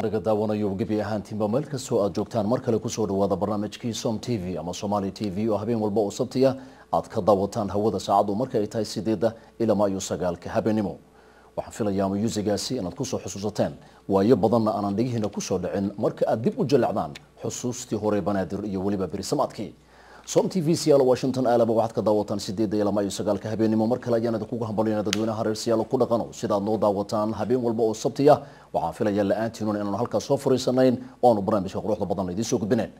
naga daawanayo gebi ahaantiinba meel kastoo aad joogtaan mar kale kusoo dhawaada barnaamijkii Som TV ama Somali TV oo habeen walba oo sabtiya aad ka daawataan hawada saacadu marka ay tahay 8 ilaa 9 habeenimo. waxaan filayaa musigaasi inaad kusoo xusuusateen waayo badanna aanan dhigihiina kusoo dhicin marka aad dib u jalacdaan xusuustii hore banaadir iyo waliba berisamaadkii. Som TV Seattle Washington alaba waxaad ka daawataan 8 ilaa 9 habeenimo mar kale ayaan idinku hambalyeynaa dadweynaha reer Seattle ku dhaqano sidaad noo daawataan habeen walba oo sabtiya. waxaan filayaa la'aantiin inaan halkaas soo fariisanayn oo barnaamijka quruxda badan idin soo gudbineen.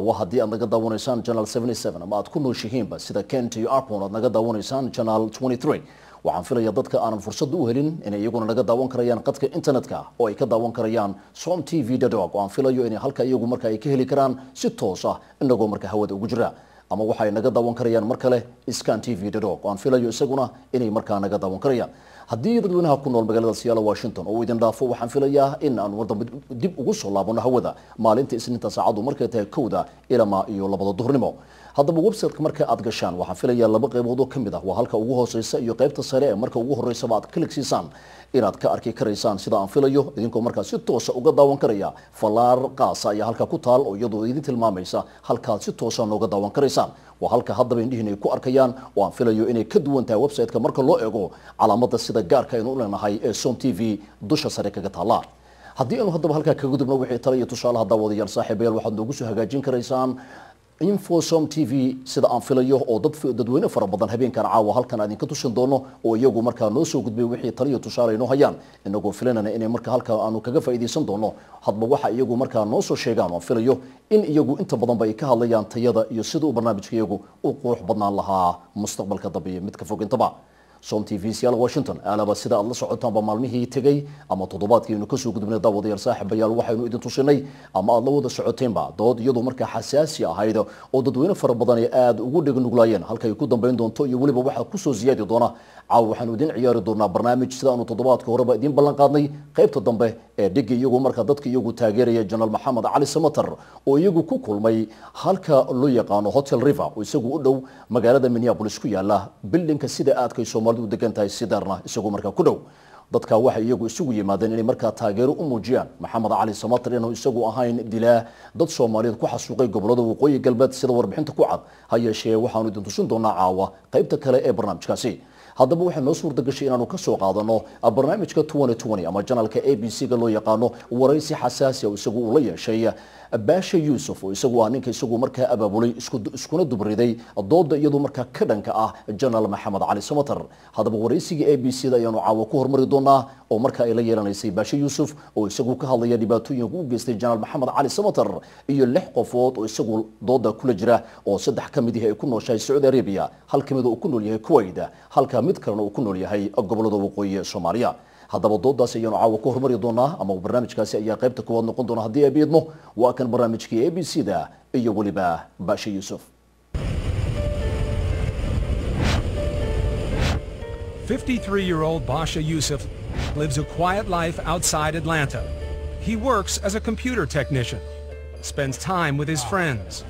وهدي أن نقدر ونسان channel 77 ما تكون نوشيهين بس إذا كنت يعرفون أن نقدر ونسان channel 23 وعن فيلا يضدك أنا فرصة دوهلين إن يكون نقدر ون كريان قدك إنترنت كا أو يكدر ون كريان Som TV دوغ وعن فيلا يو إن هالك يجو مركا يكهلي كران ستوصة إنه جو مركا هود وجرا أما وحي نقدر ون كريان مركله إسكان TV دوغ وعن فيلا يو سجونا إن مركا نقدر ون كريان haddii dadweynaha ku nool magaalada Seattle Washington oo idin dhaafo waxaan filayaa in aan wardan dib ugu soo laabano hawada maalinta isniinta saacadu markay tahay 1 ilaa 2 duhurnimo. haddaba website-ka marka aad gashaan waxaan filayaa laba qaybood oo kamid ah waa halka ugu hooseysa iyo qaybta sare ee marka ugu horeysa aad click siisaan inaad ka arki karaysaan sida aan filayo idinkoo markaa si toos ah uga daawan karaya falaar qaasa ayaa halka ku taal oo iyadoo idin tilmaamaysa halkaad si toos ah uga daawan karaysaan waa halka haddaba indhihiina ay ku arkayaan oo aan filayo inay ka duwan tahay website-ka marka loo eego calaamadda sida gaarka aynu u leenahay ee Som TV dusha sare kaga taala. haddii aanu haddaba halka kaga dubno wixii talo iyo tusaalaha daawadayaal saaxiibayaal waxaad noogu soo hagaajin karaysaan info Som TV sida aan filayo oo dadweyne fara badan habeenkan caawa halkan aan idinka tusin doono oo iyagu markaa noo soo gudbay wixii talo iyo tusaale inoo hayaan inagoo filanana inay markaa halka aanu kaga faa'iideysan doono hadba waxa iyagu markaa noo soo sheegaan oo filayo in iyagu inta badan bay ka hadlayaan tayada iyo sida uu barnaamijka iyagu u qurux badnaan lahaa mustaqbalka dambe mid ka fog intaba. Som TV Seattle Washington alaba sida aad la socotaanba maalmihii tagay ama toddobaadkii inuu ka soo gudbinay daawadayaal saaxiibayaal waxaynu idin tusinay ama aad la wada socoteenba dood iyadoo markaa xasaasi ahayd oo dadweyne fara badan ay aad ugu dhignuuglaayeen halka ay ku dambeyn doonto iyo waliba waxa ku soo ziyaadi doona caaw waxaanu idin ciyaari doonaa barnaamij sida aanu toddobaadka horeba idin ballan qaadnay qaybta dambe ee dhig iyagu markaa dadka iyagu taageeraya General Maxamed Cali Samatar oo iyagu ku kulmay halka loo yaqaano Hotel River oo isagu u dhow magaalada Minneapolis ku yaala bildinka sida aadkay Soomaalidu degan tahay sidarna isagu markaa ku dhow dadka waxa iyagu isugu yimaadeen inay markaa taageero u muujiyaan Maxamed Cali Samatar inuu isagu ahayn dilaa dad Soomaaliyeed ku xasuuqay gobolada waqooyi galbeed sida warbixinta ku cad ha yeeshee waxaanu idin tusin doonaa caawa qaybta kale ee barnaamijkaasi. haddaba waxaa noo suurta gashay inaanu ka soo qaadano barnaamijka 2020 ama janalka ABC-ga loo yaqaano waraysi xasaasi ah isagu uu la yeeshay Baasha Yuusuf oo isagu ah ninka isagu markaa abaabulay iskuna dubriday dooda iyadoo markaa ka dhanka ah General Maxamed Cali Samatar. haddaba waraysiga ABC-da ayaanu caawa ku hormari doonaa oo markaa ay la yeelanaysay Baasha Yuusuf oo isagu ka hadlaya dhibaatooyinka uu geystay General Maxamed Cali Samatar iyo 6 qofood oo isagu dooda kula jira oo 3 kamid ah ay ku nooshahay Saudi Arabia hal kamid oo ku nool yahay Kuwait halka mid kalena uu ku nool yahay gobolada waqooyi ee Soomaaliya. haddaba doodaas ayaanu caawa ku hormari doonaa ama barnaamijkaasi ayaa qaybta koowaad noqon doona haddii ay biidmo waa kan barnaamijkii ABC-da iyo waliba Baasha Yuusuf. 53-year-old Baasha Yuusuf lives a quiet life outside Atlanta. He works as a computer technician, spends time with his friends,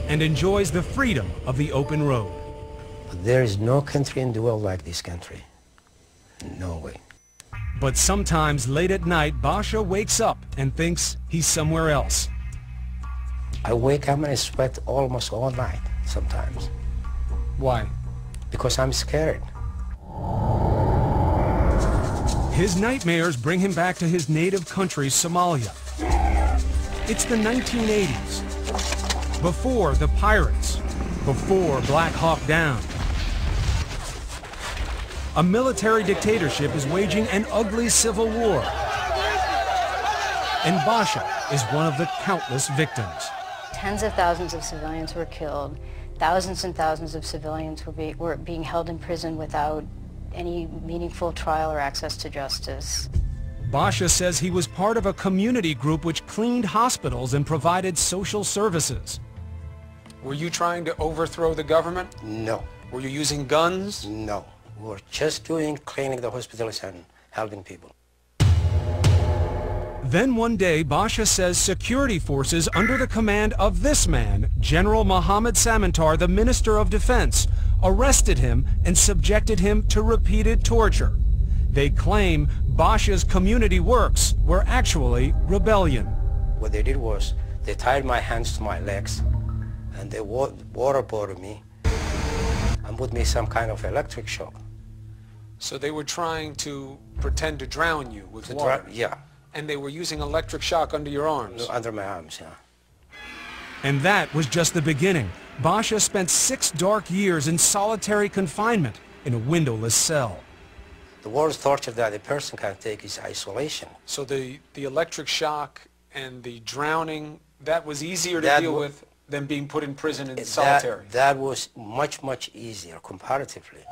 and enjoys the freedom of the open road. There is no country in the world like this country. No way. But sometimes late at night, Baasha wakes up and thinks he's somewhere else. I wake up and I sweat almost all night sometimes. Why? Because I'm scared. His nightmares bring him back to his native country, Somalia. It's the 1980s. Before the pirates. Before Black Hawk Down. A military dictatorship is waging an ugly civil war. And Baasha is one of the countless victims. Tens of thousands of civilians were killed. Thousands and thousands of civilians were being held in prison without any meaningful trial or access to justice. Baasha says he was part of a community group which cleaned hospitals and provided social services. Were you trying to overthrow the government? No. Were you using guns? No. We were just cleaning the hospitals and helping people. Then one day, Baasha says security forces under the command of this man, General Mohammed Samantar, the Minister of Defense, arrested him and subjected him to repeated torture. They claim Basha's community works were actually rebellion. What they did was they tied my hands to my legs and they waterboarded me and put me some kind of electric shock. So they were trying to pretend to drown you with water? Yeah. And they were using electric shock under your arms? Under my arms, yeah. And that was just the beginning. Basha spent 6 dark years in solitary confinement in a windowless cell. The worst torture that a person can take is isolation. So the electric shock and the drowning, that was easier to deal with than being put in prison in solitary? That was much, much easier comparatively.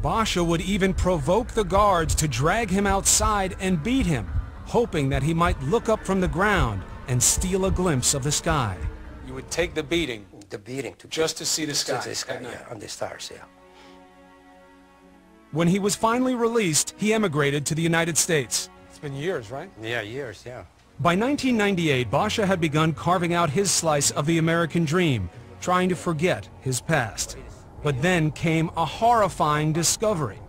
Basha would even provoke the guards to drag him outside and beat him, hoping that he might look up from the ground and steal a glimpse of the sky. You would take the beating? The beating. Just to see the sky? To the sky, yeah, and the stars, yeah. When he was finally released, he emigrated to the United States. It's been years, right? Yeah, years, yeah. By 1998, Basha had begun carving out his slice of the American dream, trying to forget his past. But then came a horrifying discovery.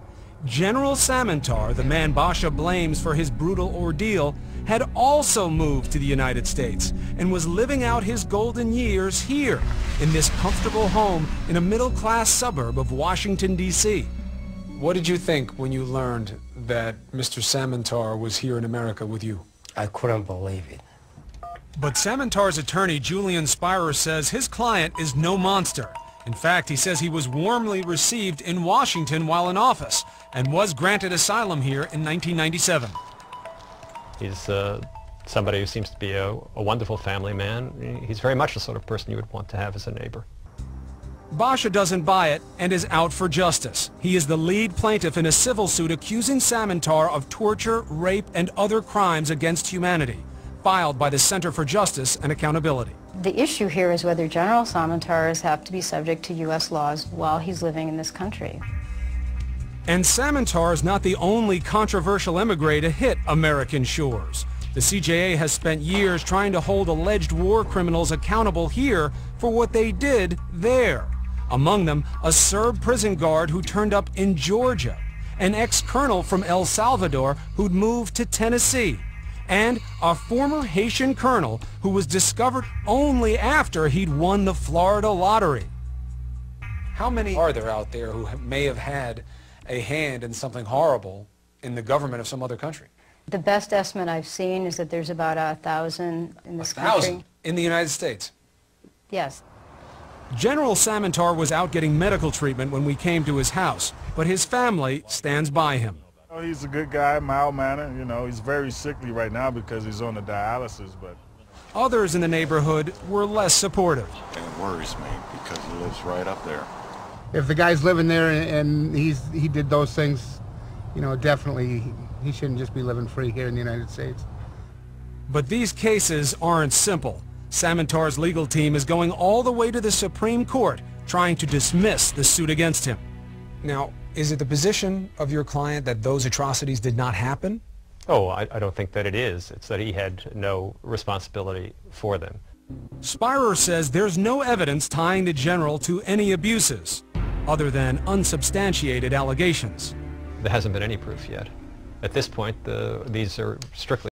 General Samantar, the man Basha blames for his brutal ordeal, had also moved to the United States and was living out his golden years here, in this comfortable home in a middle-class suburb of Washington, D.C. What did you think when you learned that Mr. Samantar was here in America with you? I couldn't believe it. But Samantar's attorney, Julian Spirer, says his client is no monster. In fact, he says he was warmly received in Washington while in office and was granted asylum here in 1997. He's somebody who seems to be a wonderful family man. He's very much the sort of person you would want to have as a neighbor. Basha doesn't buy it and is out for justice. He is the lead plaintiff in a civil suit accusing Samantar of torture, rape, and other crimes against humanity, filed by the Center for Justice and Accountability. The issue here is whether General Samantar have to be subject to U.S. laws while he's living in this country. And Samantar is not the only controversial emigre to hit American shores. The CJA has spent years trying to hold alleged war criminals accountable here for what they did there. Among them, a Serb prison guard who turned up in Georgia, an ex-colonel from El Salvador who'd moved to Tennessee, and a former Haitian colonel who was discovered only after he'd won the Florida lottery. How many are there out there who may have had a hand in something horrible in the government of some other country? The best estimate I've seen is that there's about 1,000 in this country. 1,000 in the United States? Yes. General Samantar was out getting medical treatment when we came to his house, but his family stands by him. Oh, he's a good guy, mild-mannered. You know, he's very sickly right now because he's on the dialysis, but... Others in the neighborhood were less supportive. It worries me because he lives right up there. If the guy's living there and he did those things, you know, definitely he shouldn't just be living free here in the United States. But these cases aren't simple. Samantar's legal team is going all the way to the Supreme Court, trying to dismiss the suit against him. Now, is it the position of your client that those atrocities did not happen? Oh, I don't think that it is. It's that he had no responsibility for them. Spirer says there's no evidence tying the general to any abuses, other than unsubstantiated allegations. There hasn't been any proof yet. At this point, these are strictly